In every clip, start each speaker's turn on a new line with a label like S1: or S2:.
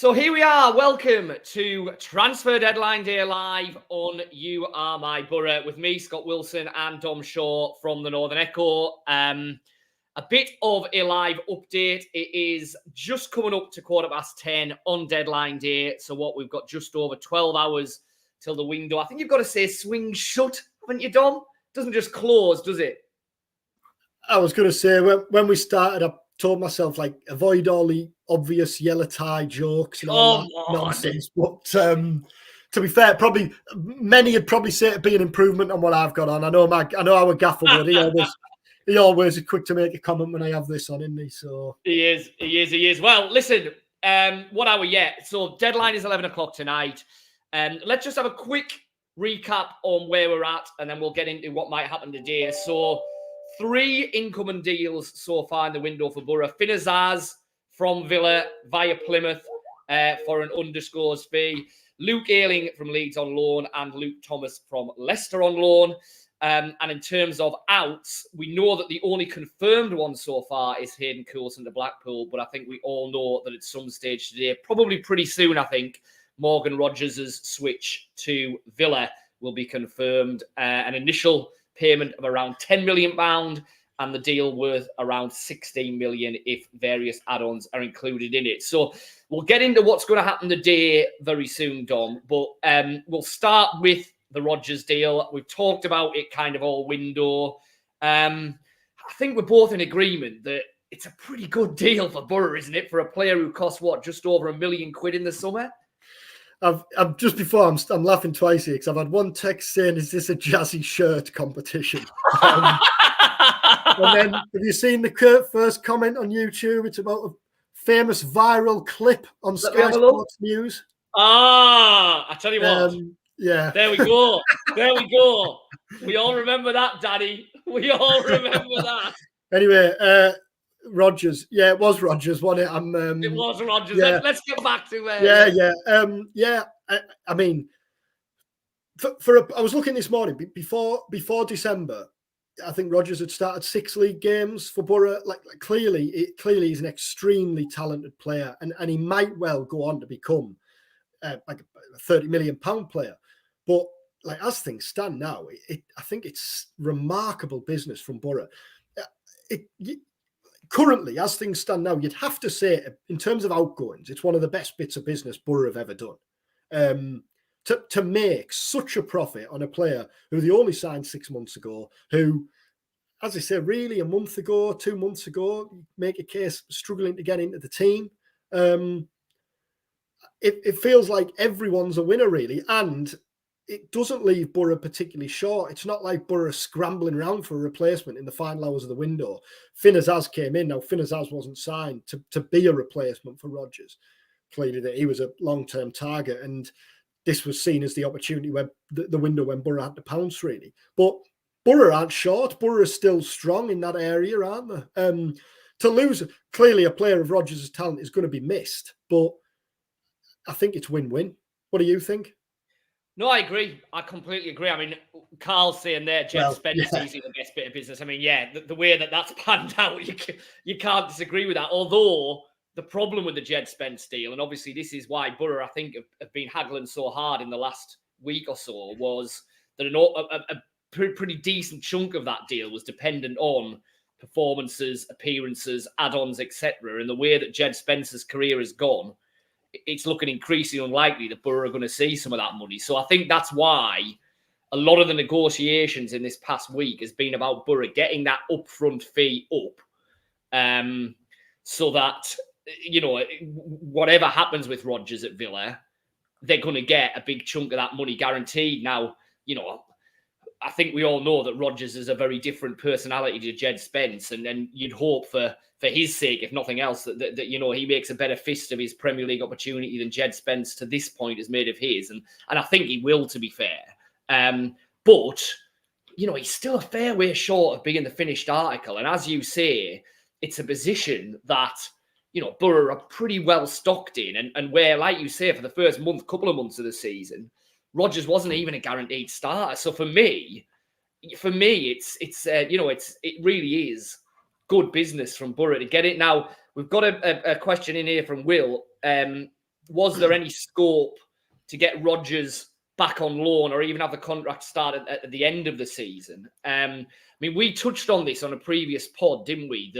S1: So here we are. Welcome to Transfer Deadline Day Live on You Are My Boro with me, Scott Wilson, and Dom Shaw from the Northern Echo. A bit of a live update. It is just coming up to 10:15 on deadline day. So what we've got just over 12 hours till the window. I think you've got to say swing shut, haven't you, Dom? It doesn't just close, does it?
S2: I was going to say, when we started, I told myself, avoid all the obvious yellow tie jokes and all that nonsense. But to be fair, probably many would probably say it'd be an improvement on what I've got on. I know our gaffer would. He always is quick to make a comment when I have this on, isn't he? So
S1: he is. Well, listen, what are we yet? So deadline is 11 o'clock tonight. Let's just have a quick recap on where we're at, and then we'll get into what might happen today. So 3 incoming deals so far in the window for Boro. Finn Azaz from Villa via Plymouth for an undisclosed fee. Luke Ayling from Leeds on loan, and Luke Thomas from Leicester on loan. And in terms of outs, we know that the only confirmed one so far is Hayden Coulson to Blackpool, but I think we all know that at some stage today, probably pretty soon, I think, Morgan Rogers' switch to Villa will be confirmed. An initial payment of around £10 million and the deal worth around 16 million if various add-ons are included in it. So we'll get into what's going to happen today very soon, Dom, but we'll start with the Rogers deal. We've talked about it kind of all window. I think we're both in agreement that it's a pretty good deal for Boro, isn't it? For a player who costs just over £1 million in the summer.
S2: I'm just before I'm laughing twice here because I've had one text saying, "Is this a jazzy shirt competition?" And then have you seen the first comment on YouTube? It's about a famous viral clip on Sky Sports News.
S1: I tell you what.
S2: Yeah.
S1: There we go. We all remember that, Daddy. We all remember that.
S2: Anyway, Rogers. Yeah, it was Rogers, wasn't
S1: it? It was Rogers.
S2: Yeah.
S1: Let's get back to
S2: I mean, I was looking this morning before December. I think Rogers had started 6 league games for Boro. Clearly he's an extremely talented player, and he might well go on to become like a £30 million player. But as things stand now, I think it's remarkable business from Boro. Currently, as things stand now, you'd have to say, in terms of outgoings, it's one of the best bits of business Boro have ever done. To make such a profit on a player who they only signed 6 months ago, who, as I say, really 2 months ago, make a case struggling to get into the team. It feels like everyone's a winner, really, and it doesn't leave Boro particularly short. It's not like Boro scrambling around for a replacement in the final hours of the window. Finn Azaz came in. Now, Finn Azaz wasn't signed to be a replacement for Rogers. Clearly, that he was a long-term target, and this was seen as the opportunity when the window when Boro had to pounce, really. But Boro aren't short. Boro is still strong in that area, aren't they? To lose, clearly, a player of Rogers' talent is going to be missed, but I think it's win-win. What do you think?
S1: No, I agree. I completely agree. I mean, Carl's saying there, Jed Spence is easily the best bit of business. I mean, the way that's panned out, you can't disagree with that. Although the problem with the Jed Spence deal, and obviously this is why Boro, I think, have been haggling so hard in the last week or so, was that a pretty decent chunk of that deal was dependent on performances, appearances, add-ons, etc. And the way that Jed Spence's career has gone, it's looking increasingly unlikely that Boro are going to see some of that money. So I think that's why a lot of the negotiations in this past week has been about Boro getting that upfront fee up, so that, whatever happens with Rogers at Villa, they're going to get a big chunk of that money guaranteed. Now, I think we all know that Rogers is a very different personality to Jed Spence, and you'd hope for his sake, if nothing else, that he makes a better fist of his Premier League opportunity than Jed Spence to this point has made of his, and I think he will, to be fair. But he's still a fair way short of being the finished article, and as you say, it's a position that Boro are pretty well stocked in, and where, like you say, for the first couple of months of the season, Rogers wasn't even a guaranteed starter. So for me, it really is good business from Boro to get it. Now, we've got a question in here from Will. was there any scope to get Rodgers back on loan or even have the contract started at the end of the season? I mean, we touched on this on a previous pod, didn't we?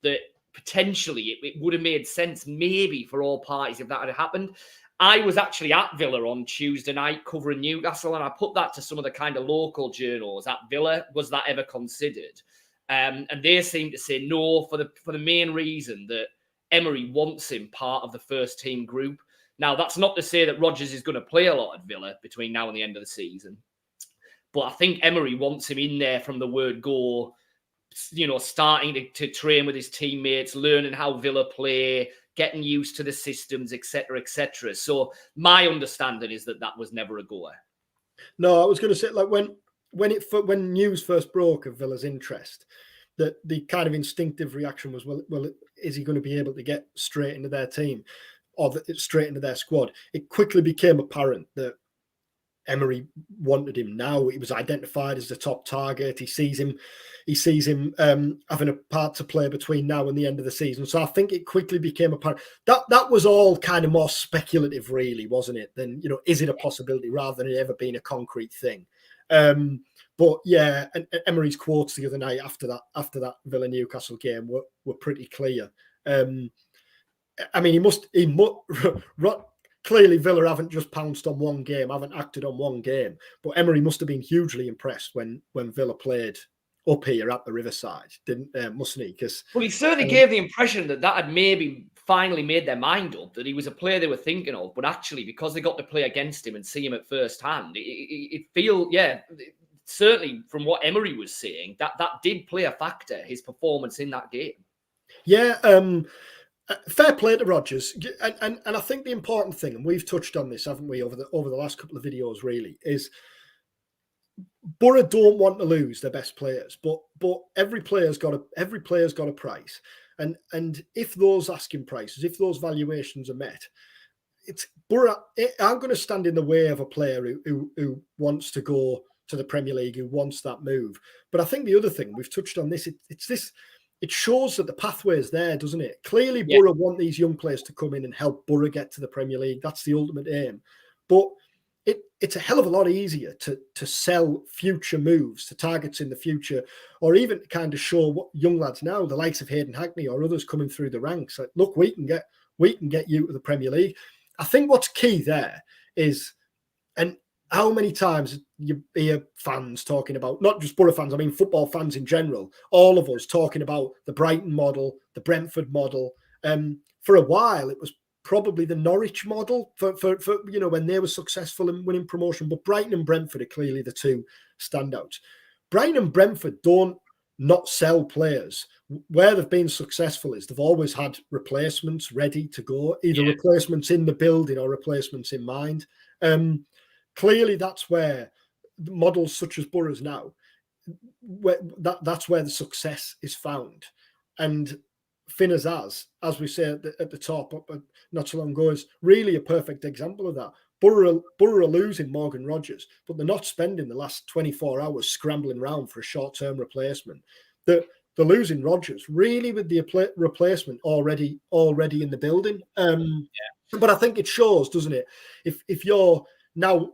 S1: That potentially it would have made sense maybe for all parties if that had happened. I was actually at Villa on Tuesday night covering Newcastle, and I put that to some of the kind of local journals at Villa. Was that ever considered? And they seem to say no, for the main reason that Emery wants him part of the first team group. Now, that's not to say that Rodgers is going to play a lot at Villa between now and the end of the season, but I think Emery wants him in there from the word go, starting to train with his teammates, learning how Villa play, getting used to the systems, etc., etc. So my understanding is that was never a goer.
S2: No, I was going to say, like, when news first broke of Villa's interest, that the kind of instinctive reaction was, well, is he going to be able to get straight into their team or straight into their squad? It quickly became apparent that Emery wanted him now. He was identified as the top target. He sees him having a part to play between now and the end of the season. So I think it quickly became apparent that was all kind of more speculative, really, wasn't it? Than, is it a possibility rather than it ever being a concrete thing. But yeah, and Emery's quotes the other night after that Villa Newcastle game were pretty clear. I mean, clearly Villa haven't just pounced on one game, haven't acted on one game, but Emery must have been hugely impressed when Villa played up here at the Riverside, mustn't he? Well,
S1: he certainly gave the impression that had maybe finally made their mind up, that he was a player they were thinking of, but actually, because they got to play against him and see him at first hand, certainly from what Emery was saying, that did play a factor, his performance in that game.
S2: Yeah, fair play to Rodgers, and I think the important thing, and we've touched on this, haven't we, over the last couple of videos, really, is Boro don't want to lose their best players, but every player's got a price, and if those asking prices, if those valuations are met, it's Boro aren't going to stand in the way of a player who wants to go to the Premier League, who wants that move. But I think the other thing, we've touched on this, it shows that the pathway is there, doesn't it? Clearly, yeah. Boro want these young players to come in and help Boro get to the Premier League. That's the ultimate aim. But it's a hell of a lot easier to sell future moves to targets in the future, or even kind of show what young lads now, the likes of Hayden Hackney or others coming through the ranks, like, look, we can get you to the Premier League. I think what's key there is, and how many times you hear fans talking about, not just Boro fans, I mean football fans in general, all of us talking about the Brighton model, the Brentford model. For a while, it was probably the Norwich model for when they were successful in winning promotion. But Brighton and Brentford are clearly the two standouts. Brighton and Brentford don't not sell players. Where they've been successful is they've always had replacements ready to go, either replacements in the building or replacements in mind. Clearly, that's where models such as Boro's now, that's where the success is found. And Finn as we say at the top, not so long ago, is really a perfect example of that. Boro are losing Morgan Rodgers, but they're not spending the last 24 hours scrambling around for a short-term replacement. They're losing Rodgers really with the replacement already in the building. But I think it shows, doesn't it? If you're now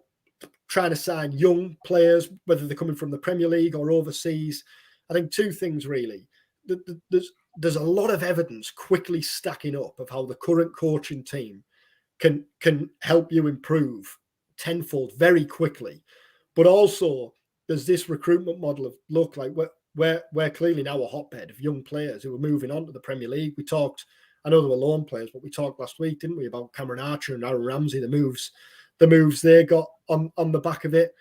S2: trying to sign young players, whether they're coming from the Premier League or overseas, I think two things really. There's a lot of evidence quickly stacking up of how the current coaching team can help you improve tenfold very quickly. But also there's this recruitment model of, look, like we're clearly now a hotbed of young players who are moving on to the Premier League. We talked, I know they were loan players, but we talked last week, didn't we, about Cameron Archer and Aaron Ramsey, the moves they got on the back of it.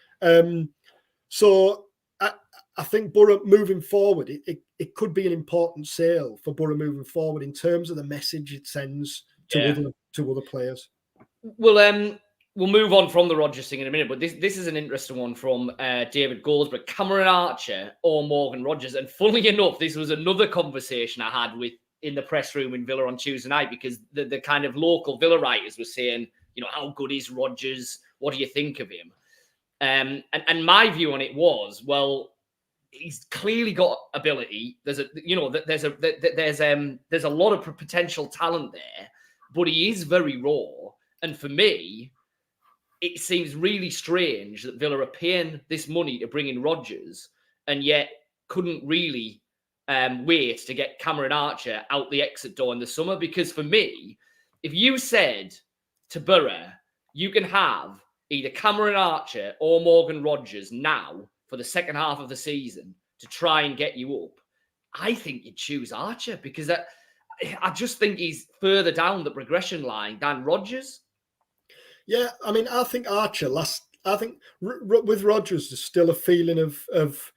S2: So I think Boro moving forward, it could be an important sale for Boro moving forward in terms of the message it sends to other players.
S1: Well, we'll move on from the Rodgers thing in a minute, but this is an interesting one from David Goldsborough. Cameron Archer or Morgan Rodgers? And funnily enough, this was another conversation I had in the press room in Villa on Tuesday night, because the kind of local Villa writers were saying, how good is Rodgers? What do you think of him? And my view on it was, well, he's clearly got ability. There's a lot of potential talent there, but he is very raw. And for me, it seems really strange that Villa are paying this money to bring in Rodgers and yet couldn't really wait to get Cameron Archer out the exit door in the summer. Because for me, if you said to Boro, you can have either Cameron Archer or Morgan Rodgers now for the second half of the season to try and get you up, I think you'd choose Archer because I just think he's further down the progression line than Rodgers.
S2: Yeah, I mean, I think Archer I think with Rodgers, there's still a feeling of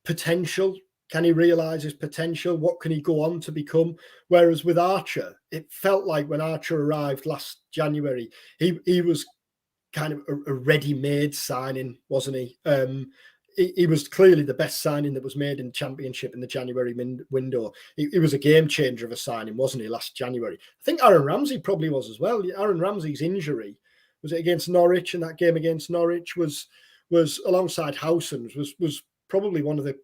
S2: potential. Can he realise his potential? What can he go on to become? Whereas with Archer, it felt like when Archer arrived last January, he was kind of a ready-made signing, wasn't he? He was clearly the best signing that was made in Championship in the January window. He was a game changer of a signing, wasn't he, last January? I think Aaron Ramsey probably was as well. Aaron Ramsey's injury, was it against Norwich? And that game against Norwich was alongside Howson's, was probably one of the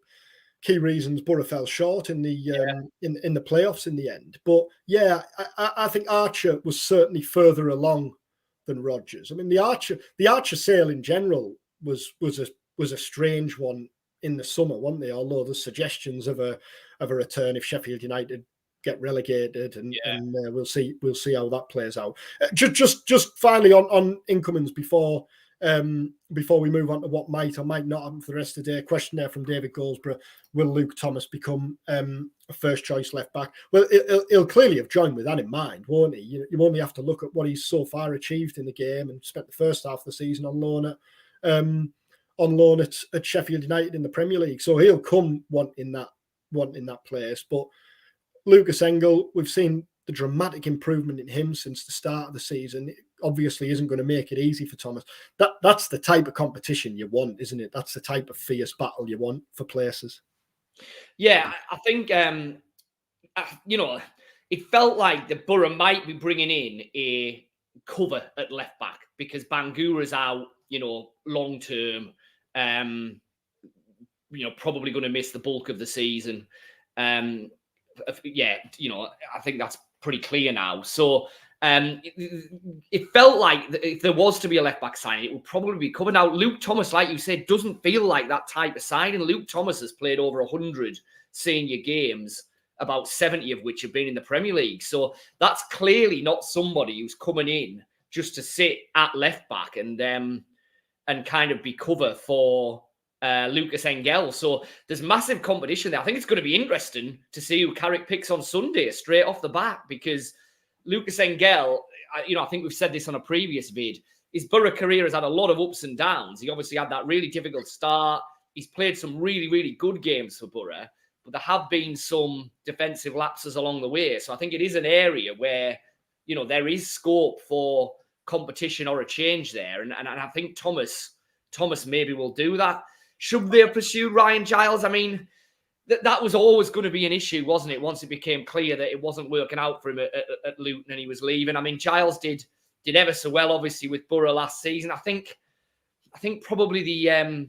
S2: key reasons Boro fell short in the in the playoffs in the end. But yeah, I think Archer was certainly further along than Rodgers. I mean, the Archer sale in general was a strange one in the summer, weren't they? Although there's suggestions of a return if Sheffield United get relegated, and we'll see how that plays out. Just finally on incomings before we move on to what might or might not happen for the rest of the day. Question there from David Goldsborough: will Luke Thomas become a first choice left back? Well, he'll clearly have joined with that in mind, won't he? You only have to look at what he's so far achieved in the game and spent the first half of the season on loan at Sheffield United in the Premier League. So he'll come wanting that place. But Lucas Engel, we've seen the dramatic improvement in him since the start of the season. It obviously isn't going to make it easy for Thomas. That's the type of competition you want, isn't it? That's the type of fierce battle you want for places.
S1: Yeah, I think it felt like the Boro might be bringing in a cover at left back because Bangura's out, long term. Probably going to miss the bulk of the season. I think that's pretty clear now. So it felt like if there was to be a left back signing, it would probably be covered. Now, Luke Thomas, like you said, doesn't feel like that type of signing. Luke Thomas has played over 100 senior games, about 70 of which have been in the Premier League. So that's clearly not somebody who's coming in just to sit at left back and kind of be cover for Lucas Engel. So there's massive competition there. I think it's going to be interesting to see who Carrick picks on Sunday straight off the bat, because Lucas Engel, I think we've said this on a previous vid, his Boro career has had a lot of ups and downs. He obviously had that really difficult start. He's played some really, really good games for Boro, but there have been some defensive lapses along the way. So I think it is an area where, there is scope for competition or a change there. And I think Thomas maybe will do that. Should they have pursued Ryan Giles? I mean, that was always going to be an issue, wasn't it? Once it became clear that it wasn't working out for him at Luton and he was leaving. I mean, Giles did ever so well, obviously, with Boro last season. I think probably the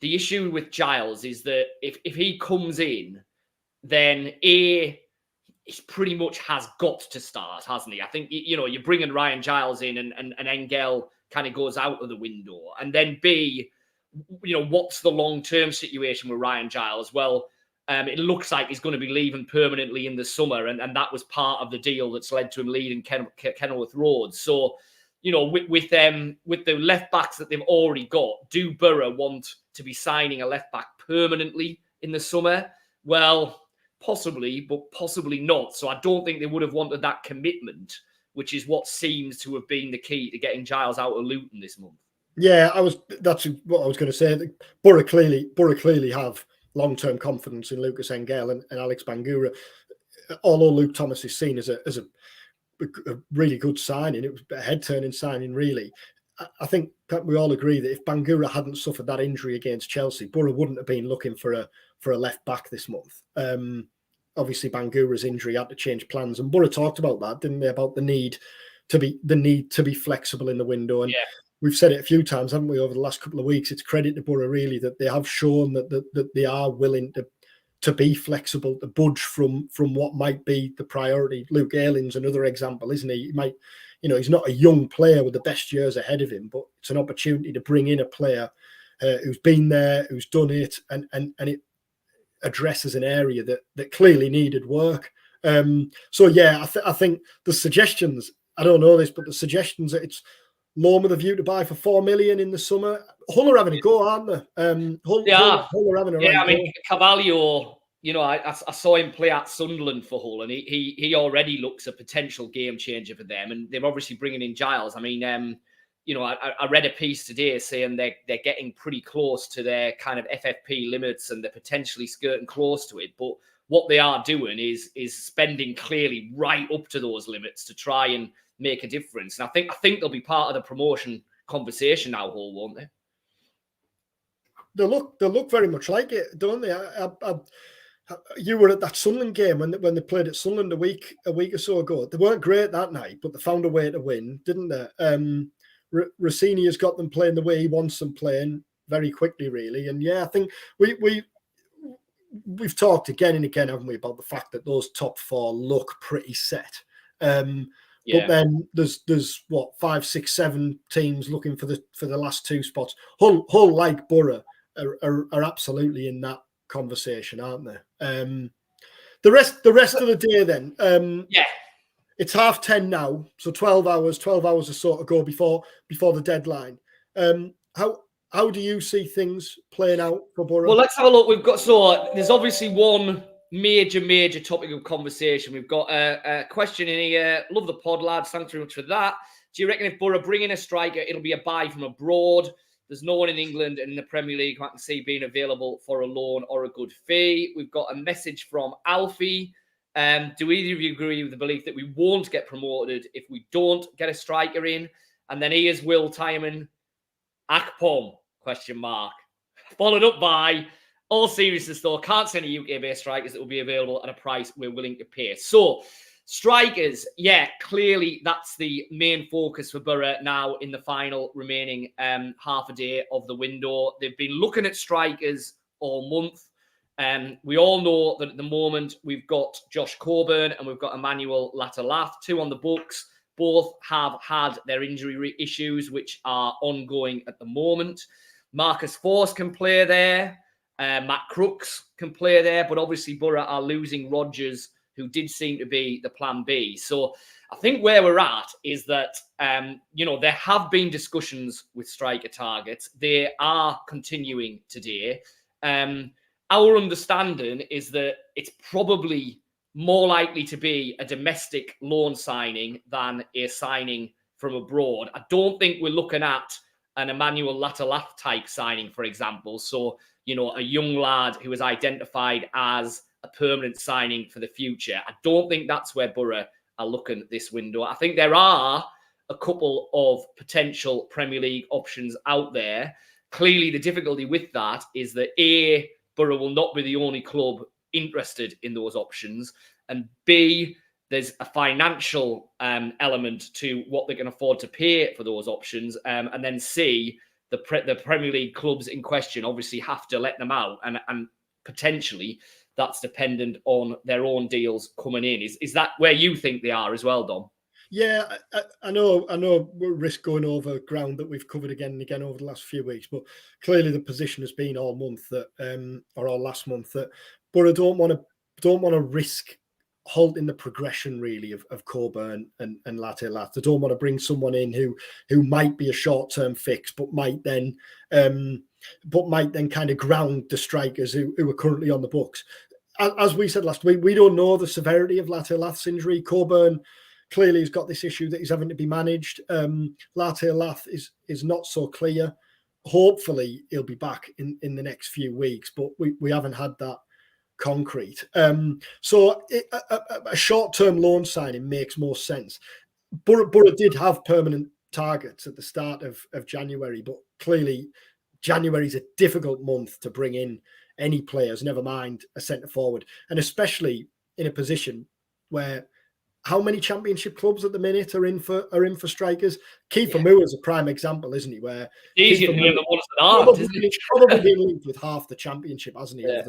S1: issue with Giles is that if he comes in, then he pretty much has got to start, hasn't he? I think, you're bringing Ryan Giles in and Engel kind of goes out of the window. And then B, what's the long-term situation with Ryan Giles? Well, it looks like he's going to be leaving permanently in the summer, and that was part of the deal that's led to him leaving Kenilworth Road. So, with the left backs that they've already got, do Boro want to be signing a left back permanently in the summer? Well, possibly, but possibly not. So I don't think they would have wanted that commitment, which is what seems to have been the key to getting Giles out of Luton this month.
S2: Yeah, that's what I was going to say. Boro clearly have long-term confidence in Lucas Engel and Alex Bangura. Although Luke Thomas is seen as a really good signing, it was a head-turning signing, really. I think we all agree that if Bangura hadn't suffered that injury against Chelsea, Boro wouldn't have been looking for a left back this month. Obviously, Bangura's injury had to change plans, and Boro talked about that, didn't they? About the need to be flexible in the window. And we've said it a few times, haven't we, over the last couple of weeks? It's credit to Boro, really, that they have shown that they are willing to be flexible, to budge from what might be the priority. Luke Ayling's another example, isn't he? He might, he's not a young player with the best years ahead of him, but it's an opportunity to bring in a player who's been there, who's done it, and it addresses an area that clearly needed work. So yeah, I think the suggestions, I don't know this, but the suggestions that it's loan with a view to buy for 4 million in the summer. Hull are having a go, aren't they? Hull are having a
S1: yeah.
S2: right
S1: I mean, Carvalho, I saw him play at Sunderland for Hull, and he already looks a potential game changer for them. And they're obviously bringing in Giles. I mean, I read a piece today saying they're getting pretty close to their kind of FFP limits, and they're potentially skirting close to it. But what they are doing is spending clearly right up to those limits to try and make a difference. And I think they'll be part of the promotion conversation now, Hull, won't they?
S2: They look very much like it, don't they? You were at that Sunderland game when they played at Sunderland a week or so ago. They weren't great that night, but they found a way to win, didn't they? Rossini has got them playing the way he wants them playing very quickly, really. And yeah, I think we've talked again and again, haven't we, about the fact that those top four look pretty set. But then there's what 5, 6, 7 teams looking for the last 2 spots. Hull like Boro are absolutely in that conversation, aren't they? The rest of the day then. It's 10:30 now, so 12 hours or so to go before the deadline. How do you see things playing out for Boro?
S1: Well, let's have a look. There's obviously one major topic of conversation. We've got a question in here. Love the pod, lads. Thanks very much for that. Do you reckon if Boro bring in a striker, it'll be a buy from abroad? There's no one in England and in the Premier League who I can see being available for a loan or a good fee. We've got a message from Alfie. Do either of you agree with the belief that we won't get promoted if we don't get a striker in? And then here's Will Tyman. Akpom, ? Followed up by, all seriousness though, can't see any UK-based strikers that will be available at a price we're willing to pay. So, strikers, yeah, clearly that's the main focus for Boro now in the final remaining half a day of the window. They've been looking at strikers all month. We all know that at the moment we've got Josh Coburn and we've got Emmanuel Latalath, 2 on the books. Both have had their injury issues, which are ongoing at the moment. Marcus Force can play there. Matt Crooks can play there. But obviously Boro are losing Rodgers, who did seem to be the plan B. So I think where we're at is that, there have been discussions with striker targets. They are continuing today. Our understanding is that it's probably more likely to be a domestic loan signing than a signing from abroad. I don't think we're looking at an Emmanuel Latalath type signing, for example. So, a young lad who is identified as a permanent signing for the future. I don't think that's where Boro are looking this window. I think there are a couple of potential Premier League options out there. Clearly, the difficulty with that is that A, Boro will not be the only club interested in those options, and B, there's a financial element to what they can afford to pay for those options, and then C, the Premier League clubs in question obviously have to let them out, and potentially that's dependent on their own deals coming in. Is that where you think they are as well, Dom?
S2: Yeah, I know we risk going over ground that we've covered again and again over the last few weeks, but clearly the position has been all month that, or all last month, that Boro don't want to risk halting the progression really of Coburn and Latalath. They don't want to bring someone in who might be a short-term fix, but might then kind of ground the strikers who are currently on the books. As we said last week, we don't know the severity of Latalath's injury. Coburn clearly has got this issue that he's having to be managed. Latalath is not so clear. Hopefully he'll be back in the next few weeks, but we haven't had that concrete. So a short-term loan signing makes more sense. Boro did have permanent targets at the start of January, but clearly January is a difficult month to bring in any players, never mind a centre forward, and especially in a position where how many championship clubs at the minute are in for strikers? Kiefer Moore is a prime example, isn't he? Where
S1: it's easier to name the ones that aren't, isn't it?
S2: He's probably been linked with half the championship, hasn't he,
S1: Yeah.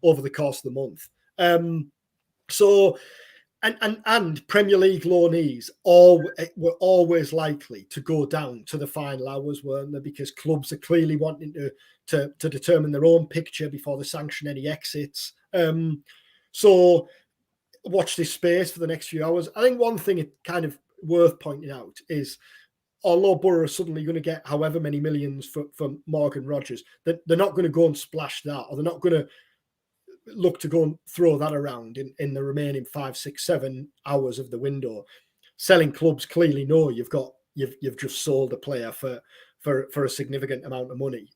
S2: over the course of the month. So and Premier League loanees were always likely to go down to the final hours, weren't they? Because clubs are clearly wanting to determine their own picture before they sanction any exits. So watch this space for the next few hours. I think one thing it kind of worth pointing out is, although Boro are suddenly going to get however many millions for Morgan Rogers, they're not going to go and splash that, or they're not going to look to go and throw that around in the remaining 5, 6, 7 hours of the window. Selling clubs clearly know you've just sold a player for a significant amount of money.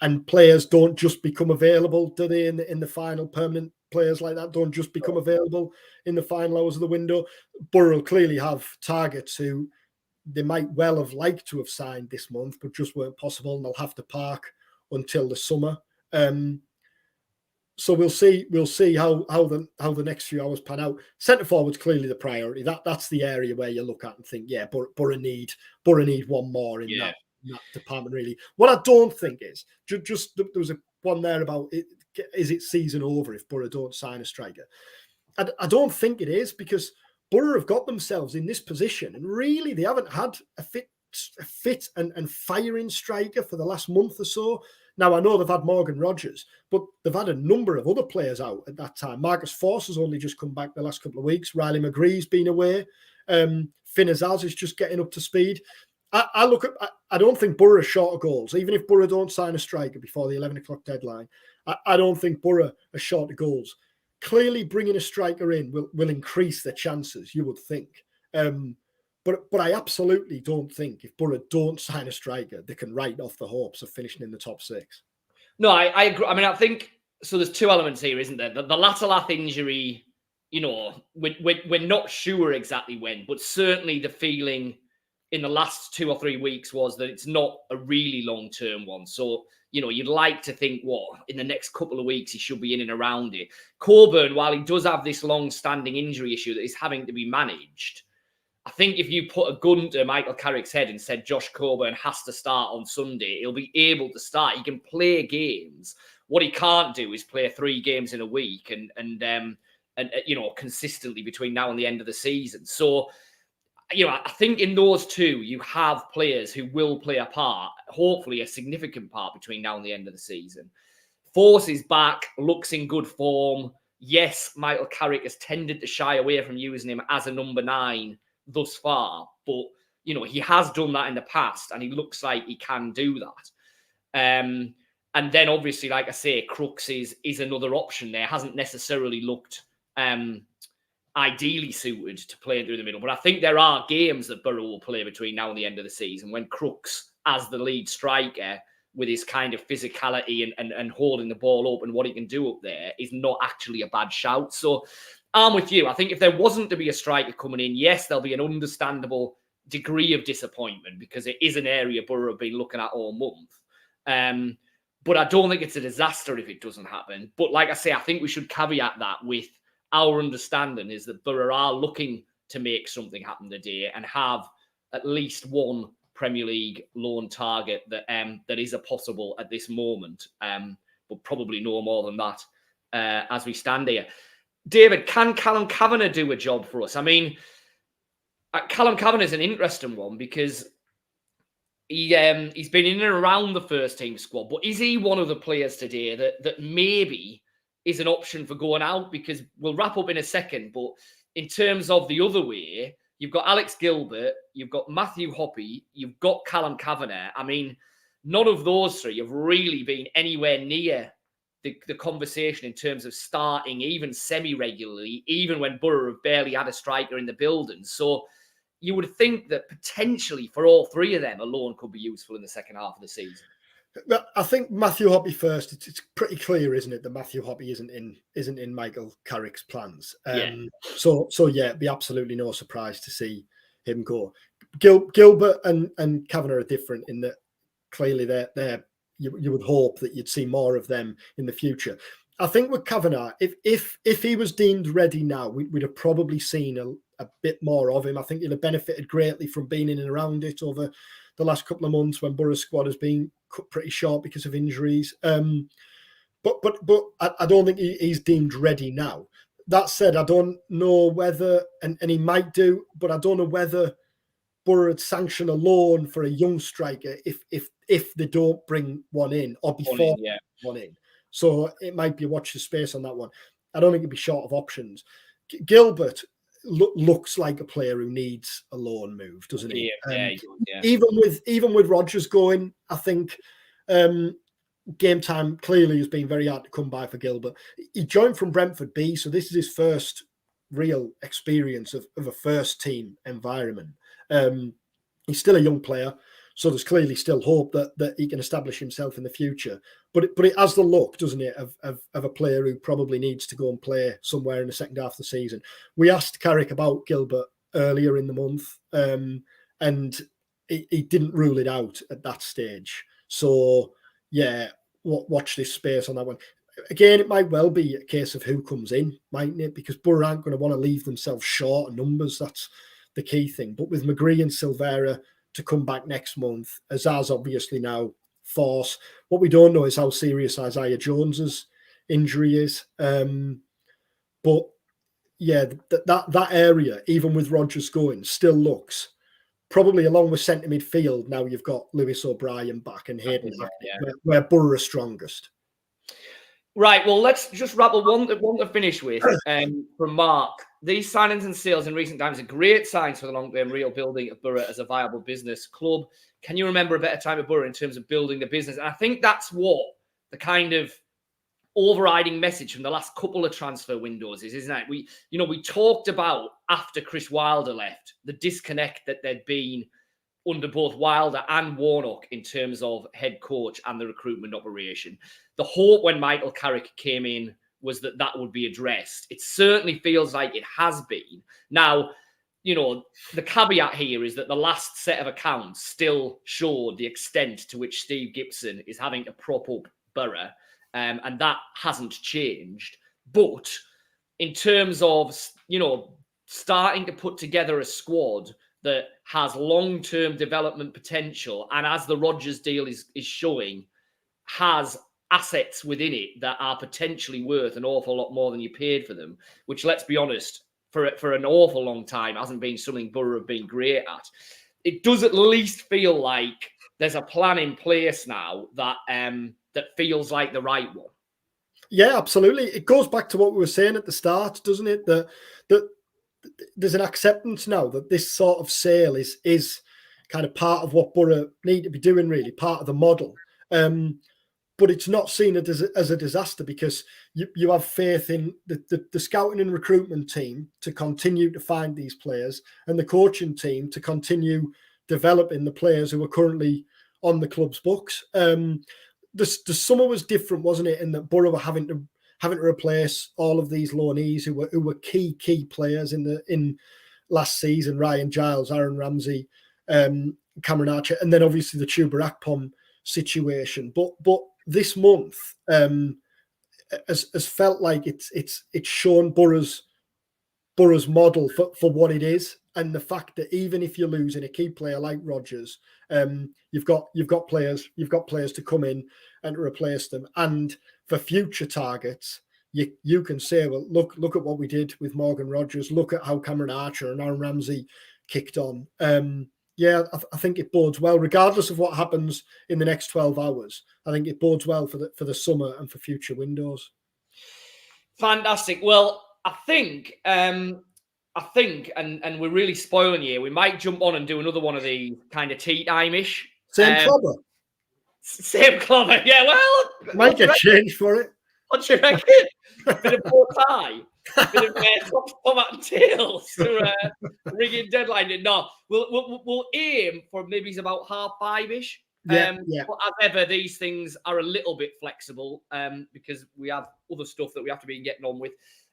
S2: And players don't just become available, do they? In the final, permanent players like that don't just become available in the final hours of the window. Boro clearly have targets who they might well have liked to have signed this month, but just weren't possible, and they'll have to park until the summer. So we'll see how the next few hours pan out. Centre forward's clearly the priority. That's the area where you look at and think, yeah, Boro need one more in that department, really. What I don't think is just there was a one there about is it season over if Boro don't sign a striker? I don't think it is, because Boro have got themselves in this position, and really they haven't had a fit and firing striker for the last month or so. Now, I know they've had Morgan Rogers, but they've had a number of other players out at that time. Marcus Forss has only just come back the last couple of weeks. Riley McGree's been away. Finn Azaz is just getting up to speed. I don't think Boro are short of goals. Even if Boro don't sign a striker before the 11 o'clock deadline, I don't think Boro are short of goals. Clearly, bringing a striker in will increase their chances, you would think. But I absolutely don't think if Boro don't sign a striker, they can write off the hopes of finishing in the top 6.
S1: No, I agree. I mean, I think so. There's two elements here, isn't there? The Latalath injury, we're not sure exactly when, but certainly the feeling in the last 2 or 3 weeks was that it's not a really long-term one. So, you'd like to think, in the next couple of weeks, he should be in and around it. Coburn, while he does have this long-standing injury issue that is having to be managed, I think if you put a gun to Michael Carrick's head and said Josh Coburn has to start on Sunday, he'll be able to start. He can play games. What he can't do is play 3 games in a week and consistently between now and the end of the season. So, I think in those two, you have players who will play a part, hopefully a significant part between now and the end of the season. Forss is back, looks in good form. Yes, Michael Carrick has tended to shy away from using him as a number 9 thus far, but he has done that in the past, and he looks like he can do that. And then obviously, like I say, Crooks is another option there. Hasn't necessarily looked ideally suited to playing through the middle, but I think there are games that Boro will play between now and the end of the season when Crooks, as the lead striker, with his kind of physicality and holding the ball up and what he can do up there, is not actually a bad shout. So I'm with you. I think if there wasn't to be a striker coming in, yes, there'll be an understandable degree of disappointment because it is an area Boro have been looking at all month. But I don't think it's a disaster if it doesn't happen. But like I say, I think we should caveat that with our understanding is that Boro are looking to make something happen today and have at least one Premier League loan target that is a possible at this moment, but probably no more than that as we stand here. David, can Callum Kavanagh do a job for us? I mean, Callum Kavanagh is an interesting one because he's been in and around the first team squad, but is he one of the players today that maybe is an option for going out? Because we'll wrap up in a second, but in terms of the other way, you've got Alex Gilbert, you've got Matthew Hoppy, you've got Callum Kavanagh. I mean, none of those three have really been anywhere near the conversation in terms of starting even semi-regularly, even when Boro have barely had a striker in the building. So you would think that potentially for all three of them, a loan could be useful in the second half of the season.
S2: I think Matthew Hoppy first. It's pretty clear, isn't it, that Matthew Hoppy isn't in Michael Carrick's plans. So yeah, it'd be absolutely no surprise to see him go. Gilbert and Kavanagh are different in that clearly they're you would hope that you'd see more of them in the future. I think with Kavanagh, if he was deemed ready now, we'd have probably seen a bit more of him. I think he'd have benefited greatly from being in and around it over the last couple of months when Boro's squad has been cut pretty short because of injuries. But I don't think he's deemed ready now. That said, I don't know whether, and he might do, but I don't know whether Boro would sanction a loan for a young striker if they don't bring one in or before one in. So it might be a watch the space on that one. I don't think it'd be short of options. Gilbert looks like a player who needs a loan move, doesn't he?
S1: Yeah.
S2: Even with Rodgers going, I think game time clearly has been very hard to come by for Gilbert. He joined from Brentford B, so this is his first real experience of a first team environment. He's still a young player, so there's clearly still hope that he can establish himself in the future. But it has the look, doesn't it, of a player who probably needs to go and play somewhere in the second half of the season. We asked Carrick about Gilbert earlier in the month, and he didn't rule it out at that stage. So, yeah, watch this space on that one. Again, it might well be a case of who comes in, mightn't it? Because Boro aren't going to want to leave themselves short of numbers. That's the key thing. But with McGree and Silvera to come back next month, Azar's obviously now force. What we don't know is how serious Isaiah Jones's injury is. But yeah, that area, even with Rodgers going, still looks probably along with centre midfield. Now you've got Lewis O'Brien back and Hayden Hackney, where Boro are strongest.
S1: Right, well, let's just wrap up one to finish with from Mark. These signings and sales in recent times are great signs for the long-term real building of Boro as a viable business club. Can you remember a better time at Boro in terms of building the business? And I think that's what the kind of overriding message from the last couple of transfer windows is, isn't it? We talked about after Chris Wilder left, the disconnect that there'd been under both Wilder and Warnock in terms of head coach and the recruitment operation. The hope when Michael Carrick came in was that would be addressed. It certainly feels like it has been. Now, the caveat here is that the last set of accounts still showed the extent to which Steve Gibson is having to prop up Boro, and that hasn't changed. But in terms of, starting to put together a squad that has long-term development potential, and as the Rodgers deal is showing, has assets within it that are potentially worth an awful lot more than you paid for them, which, let's be honest, for an awful long time hasn't been something Boro have been great at. It does at least feel like there's a plan in place now that feels like the right one.
S2: Yeah, absolutely. It goes back to what we were saying at the start, doesn't it? That there's an acceptance now that this sort of sale is kind of part of what Boro need to be doing, really, part of the model. But it's not seen as a disaster because you have faith in the scouting and recruitment team to continue to find these players and the coaching team to continue developing the players who are currently on the club's books. The summer was different, wasn't it? In that Boro were having to replace all of these loanees who were key players in last season: Ryan Giles, Aaron Ramsey, Cameron Archer, and then obviously the Chuba Akpom situation. But this month has felt like it's shown Boro's model for what it is, and the fact that even if you're losing a key player like Rodgers, you've got players to come in and replace them. And for future targets, you can say, well, look at what we did with Morgan Rodgers. Look at how Cameron Archer and Aaron Ramsey kicked on. I think it bodes well, regardless of what happens in the next 12 hours. I think it bodes well for the summer and for future windows.
S1: Fantastic. Well, I think, and we're really spoiling you. We might jump on and do another one of these kind of tea time-ish.
S2: Same clobber.
S1: Same clobber. Yeah, well,
S2: might get changed for it.
S1: What do you reckon? Bit of bow tie, bit of tomat and tails to ring in deadline. No, we'll aim for maybe about 5:30ish.
S2: Yeah.
S1: But as ever, these things are a little bit flexible because we have other stuff that we have to be getting on with.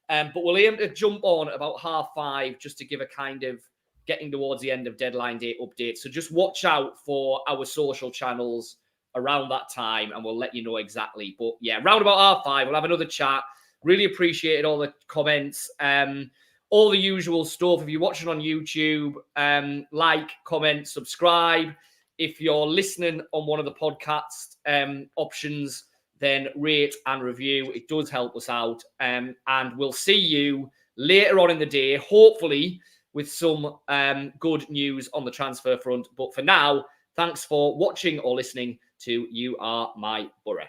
S1: But we'll aim to jump on at about 5:30 just to give a kind of getting towards the end of deadline date update. So just watch out for our social channels around that time, and we'll let you know exactly. But yeah, round about 5:30, we'll have another chat. Really appreciated all the comments. All the usual stuff. If you're watching on YouTube, like, comment, subscribe. If you're listening on one of the podcast options, then rate and review. It does help us out. And we'll see you later on in the day, hopefully with some good news on the transfer front. But for now, thanks for watching or listening to You Are My Boro.